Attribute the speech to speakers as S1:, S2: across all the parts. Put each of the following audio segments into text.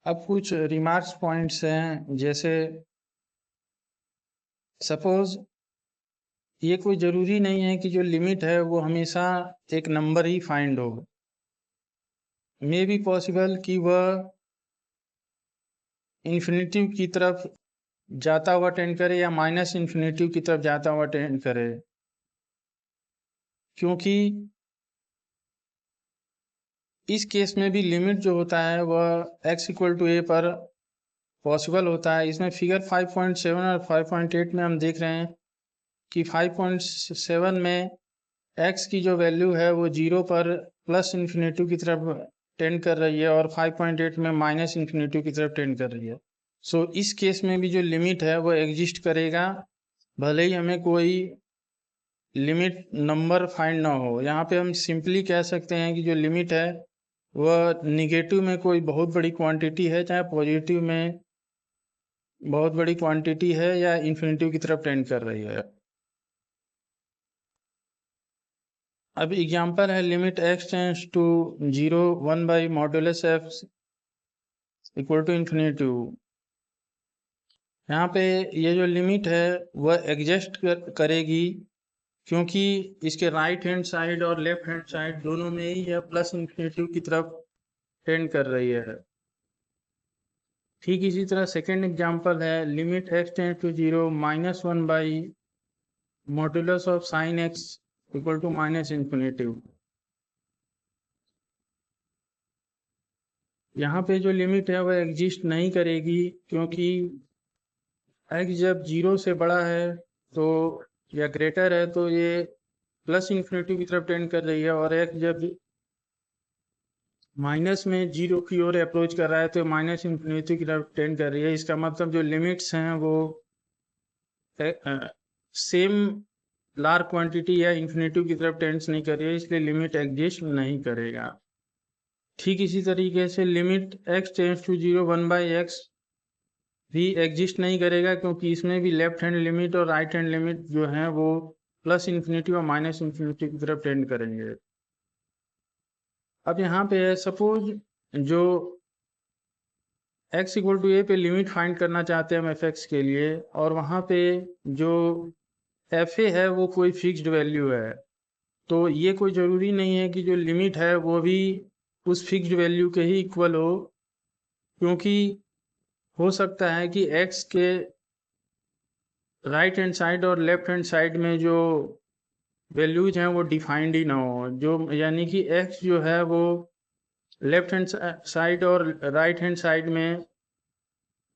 S1: अब कुछ remarks points हैं, जैसे सपोज ये कोई ज़रूरी नहीं है कि जो लिमिट है वो हमेशा एक नंबर ही फाइंड हो। मे बी पॉसिबल कि वह इन्फिनिटिव की तरफ जाता हुआ टेंड करे या माइनस इन्फिनिटिव की तरफ जाता हुआ टेंड करे, क्योंकि इस केस में भी लिमिट जो होता है वह x इक्वल टू a पर पॉसिबल होता है। इसमें फिगर 5.7 और 5.8 में हम देख रहे हैं कि 5.7 में x की जो वैल्यू है वो 0 पर प्लस इन्फिनिटिव की तरफ टेंड कर रही है और 5.8 में माइनस इन्फिनिटिव की तरफ टेंड कर रही है। सो इस केस में भी जो लिमिट है वो एग्जिस्ट करेगा, भले ही हमें कोई लिमिट नंबर फाइंड ना हो। यहाँ पे हम सिंपली कह सकते हैं कि जो लिमिट है वह निगेटिव में कोई बहुत बड़ी क्वांटिटी है, चाहे पॉजिटिव में बहुत बड़ी क्वांटिटी है, या इन्फिनिटिव की तरफ टेंड कर रही है। अब एग्जांपल है limit x tends to 0 1 by modulus f equal to infinitive. यहाँ पे ये जो लिमिट है वह एग्जिस्ट करेगी, क्योंकि इसके राइट हैंड साइड और लेफ्ट हैंड साइड दोनों में ही यह प्लस इन्फिनिटिव की तरफ टेंड कर रही है। ठीक इसी तरह सेकेंड एग्जांपल है limit x tends to 0 minus 1 by modulus of sine x equal to minus infinitive. यहाँ पे जो लिमिट है वह एग्जिस्ट नहीं करेगी, क्योंकि x जब 0 से बड़ा है तो या ग्रेटर है तो ये प्लस इन्फिनिटी की तरफ टेंड कर रही है, और x जब माइनस में 0 की ओर अप्रोच कर रहा है तो माइनस इन्फिनिटी की तरफ टेंड कर रही है। इसका मतलब जो लिमिट्स हैं वो सेम लार्ज क्वांटिटी या इन्फिनिटी की तरफ टेंड्स नहीं कर रही है, इसलिए लिमिट एग्जिस्ट नहीं करेगा। ठीक इसी तरीके से limit x tends to 0 1 by x भी एग्जिस्ट नहीं करेगा, क्योंकि इसमें भी लेफ्ट हैंड लिमिट और राइट हैंड लिमिट जो है वो प्लस इन्फिनिटी और माइनस इन्फिनिटी की तरफ टेंड करेंगे। अब यहाँ पे सपोज जो x इक्वल टू a पे लिमिट फाइंड करना चाहते हैं हम f(x) के लिए, और वहाँ पे जो fa है वो कोई फिक्स्ड वैल्यू है, तो ये कोई ज़रूरी नहीं है कि जो लिमिट है वो भी उस फिक्स्ड वैल्यू के ही इक्वल हो, क्योंकि हो सकता है कि x के राइट हैंड साइड और लेफ्ट हैंड साइड में जो वैल्यूज हैं वो डिफाइंड ही ना हो, जो यानी कि x जो है वो लेफ्ट हैंड साइड और राइट हैंड साइड में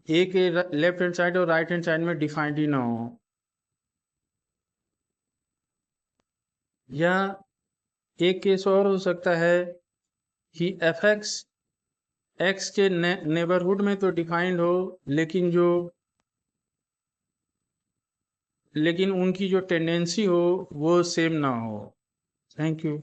S1: a के लेफ्ट हैंड साइड और राइट हैंड साइड में डिफाइंड ही ना हो। या एक केस और हो सकता है कि f(x) x के नेबरहुड में तो डिफाइंड हो, लेकिन उनकी जो टेंडेंसी हो वो सेम ना हो। Thank you.